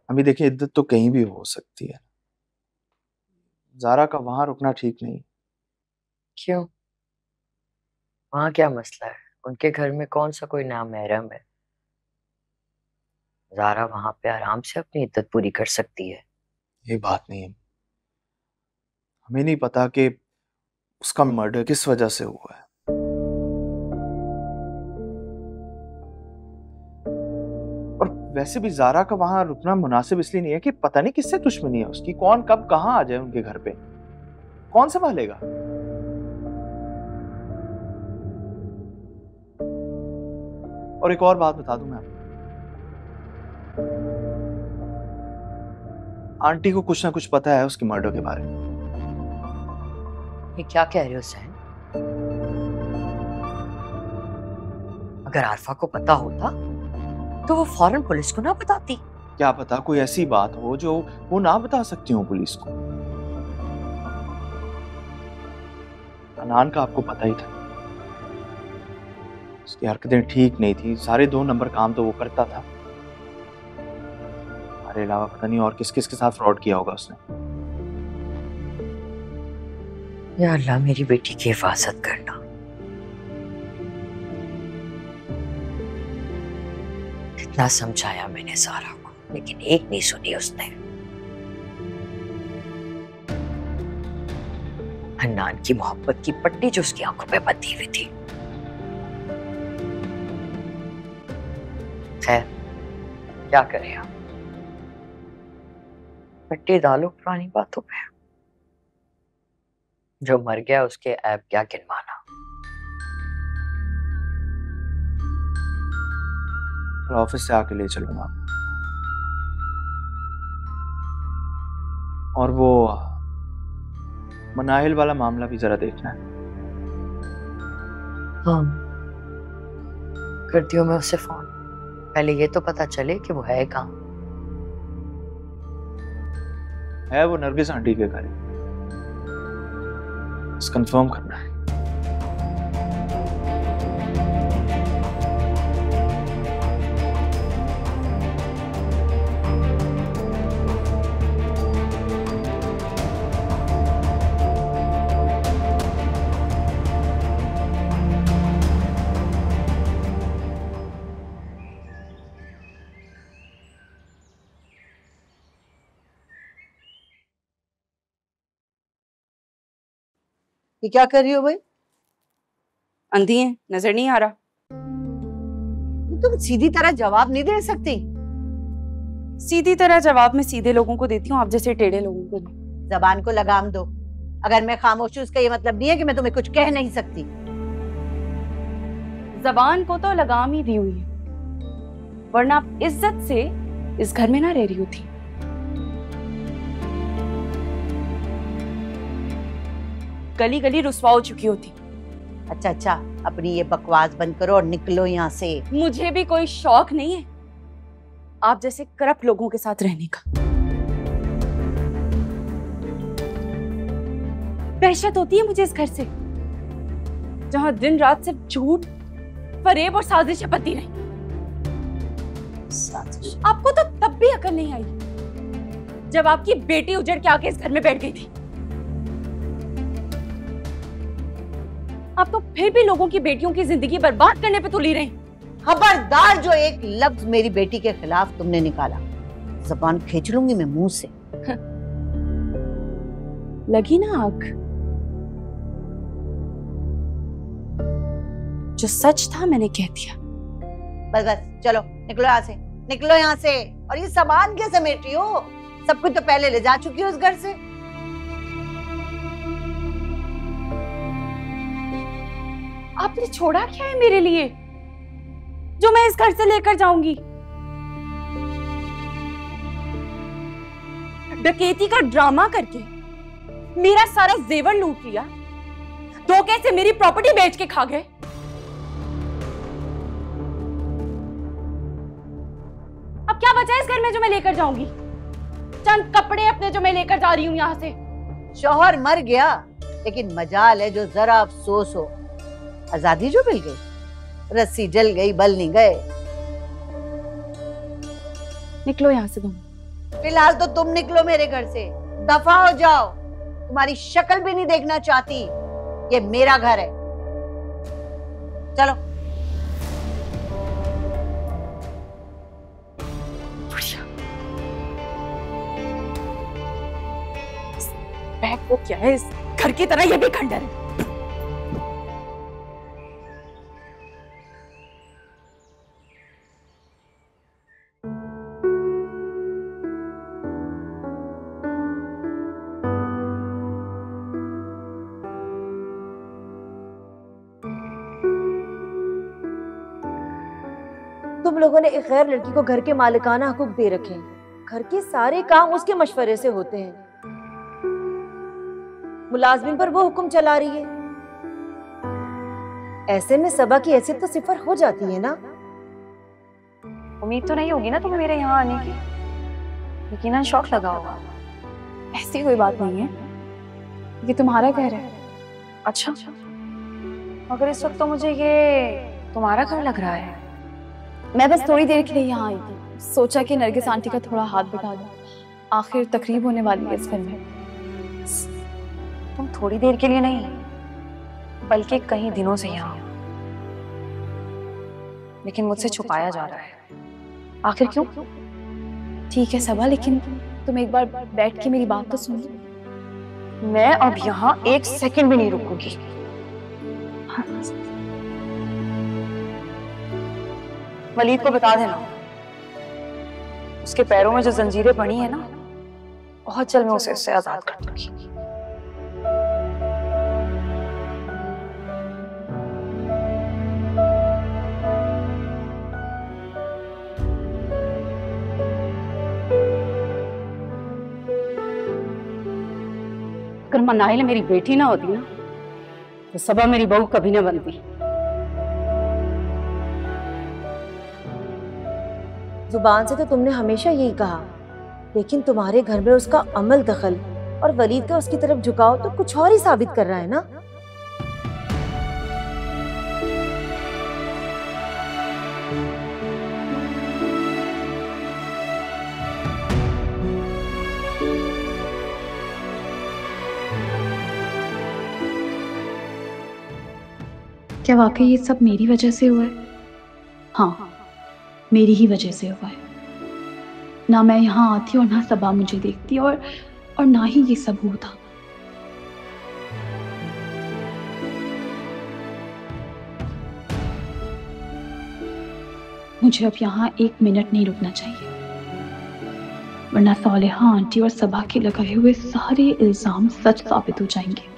अभी देखिए, इद्दत तो कहीं भी हो सकती है। ज़ारा का वहां रुकना ठीक नहीं। क्यों? वहाँ क्या मसला है? उनके घर में कौन सा कोई नामहरम है? ज़ारा वहां पे आराम से अपनी इद्दत पूरी कर सकती है। ये बात नहीं है। हमें नहीं पता कि उसका मर्डर किस वजह से हुआ है। और वैसे भी ज़ारा का वहां रुकना मुनासिब इसलिए नहीं है कि पता नहीं किससे दुश्मनी है उसकी, कौन कब कहां आ जाए उनके घर पे, कौन संभालेगा। और एक और बात बता दूं मैं आपको, आंटी को कुछ ना कुछ पता है उसके मर्डर के बारे में। ये क्या कह रहे हो सैन? अगर आरफा को पता होता तो वो फौरन पुलिस को ना बताती। क्या पता कोई ऐसी बात हो जो वो ना बता सकती हो पुलिस को। अनान का आपको पता ही था, उसकी हरकतें ठीक नहीं थी, सारे 2 नंबर काम तो वो करता था। हमारे अलावा पता नहीं और किस किस के साथ फ्रॉड किया होगा उसने। या अल्लाह, मेरी बेटी की हिफाजत करना। कितना समझाया मैंने ज़ारा को, लेकिन एक नहीं सुनी उसने। हन्नान की मोहब्बत की पट्टी जो उसकी आंखों पे बंधी हुई थी। खैर, क्या करें आप, पट्टी डालो पुरानी बातों पे। जो मर गया उसके ऐब क्या गिनवाना। और ऑफिस से आके ले चलूंगा। और वो मनाहिल वाला मामला भी जरा देखना है। हाँ, करती हूँ मैं उसे फोन। पहले ये तो पता चले कि वो है कहाँ। है वो नरगिस आंटी के घर, बस कंफर्म करना है। ये क्या कर रही हो भाई? अंधी है, नजर नहीं आ रहा। तुम सीधी तरह जवाब नहीं दे सकती। सीधी तरह जवाब मैं सीधे लोगों को देती हूँ, आप जैसे टेढ़े लोगों को नहीं। जबान को लगाम दो। अगर मैं खामोश हूं उसका ये मतलब नहीं है कि मैं तुम्हें कुछ कह नहीं सकती। जबान को तो लगाम ही दी हुई है, वरना आप इज्जत से इस घर में ना रह रही होती। गली गली रुसवा हो चुकी होती। अच्छा अच्छा, अपनी ये बकवास बंद करो और निकलो यहाँ से। मुझे भी कोई शौक नहीं है आप जैसे करप्ट लोगों के साथ रहने का। दहशत होती है मुझे इस घर से, जहां दिन रात सिर्फ झूठ, फरेब और साजिशें पती रही। आपको तो तब भी अकल नहीं आई जब आपकी बेटी उजड़ के आके इस घर में बैठ गई थी। आप तो फिर भी लोगों की बेटियों की जिंदगी बर्बाद करने पे तुली रही। खबरदार, जो एक लफ्ज मेरी बेटी के खिलाफ तुमने निकाला, जबान खींच लूंगी मैं मुंह से। लगी ना आग? जो सच था मैंने कह दिया। बस बस, चलो निकलो यहाँ से, निकलो यहाँ से। और ये सामान क्या समेट रही हो? सब कुछ तो पहले ले जा चुकी हो इस घर से। आपने छोड़ा क्या है मेरे लिए जो मैं इस घर से लेकर जाऊंगी? डकैती का ड्रामा करके मेरा सारा जेवर लूट लिया, धोखे से मेरी प्रॉपर्टी बेच के खा गए। अब क्या बचा है इस घर में जो मैं लेकर जाऊंगी? चंद कपड़े अपने जो मैं लेकर जा रही हूं यहां से। शौहर मर गया, लेकिन मजाल है जो जरा अफसोस हो। आजादी जो मिल गई, रस्सी जल गई, बल नहीं गए। निकलो यहां से तुम। फिलहाल तो तुम निकलो मेरे घर से, दफा हो जाओ। तुम्हारी शक्ल भी नहीं देखना चाहती, ये मेरा घर है। चलो। बैग वो क्या है, इस घर की तरह ये भी खंडर है। तुम लोगों ने एक गैर लड़की को घर के मालिकाना हकूक दे रखे हैं। घर के सारे काम उसके मशवरे से होते हैं। मुलाजमिन पर वो हुक्म चला रही है। ऐसे में सबा की हैसियत तो सिफर हो जाती है ना। उम्मीद तो नहीं होगी ना तुम्हें मेरे यहाँ आने की? यकीनन शौक लगा होगा। ऐसी कोई बात नहीं है, ये तुम्हारा घर है। अच्छा, मगर इस वक्त तो मुझे ये तुम्हारा घर लग रहा है। मैं बस थोड़ी देर के लिए यहाँ आई थी, सोचा कि नरगिस आंटी का थोड़ा हाथ बटा दूं। आखिर तकरीब होने वाली है इस घर में। तुम थोड़ी देर के लिए नहीं, बल्कि कई दिनों से यहाँ हो, लेकिन मुझसे छुपाया जा रहा है। आखिर क्यों? ठीक है सबा, लेकिन तुम एक बार बैठ के मेरी बात तो सुन लो। मैं अब यहाँ एक सेकंड भी नहीं रुकूंगी। वलीद को बता देना, उसके पैरों में जो जंजीरें बनी है ना, बहुत जल्द मैं उसे इससे आजाद कर दूंगी। अगर मनाइल मेरी बेटी ना होती ना, तो सबा मेरी बहू कभी ना बनती। जुबान से तो तुमने हमेशा यही कहा, लेकिन तुम्हारे घर में उसका अमल दखल और वलीद का उसकी तरफ झुकाव तो कुछ और ही साबित कर रहा है ना। क्या वाकई ये सब मेरी वजह से हुआ है? हाँ, मेरी ही वजह से हुआ है। ना मैं यहाँ आती और ना सबा मुझे देखती, और ना ही ये सब होता। मुझे अब यहाँ एक मिनट नहीं रुकना चाहिए, वरना सालेहा आंटी और सबा के लगाए हुए सारे इल्जाम सच साबित हो जाएंगे।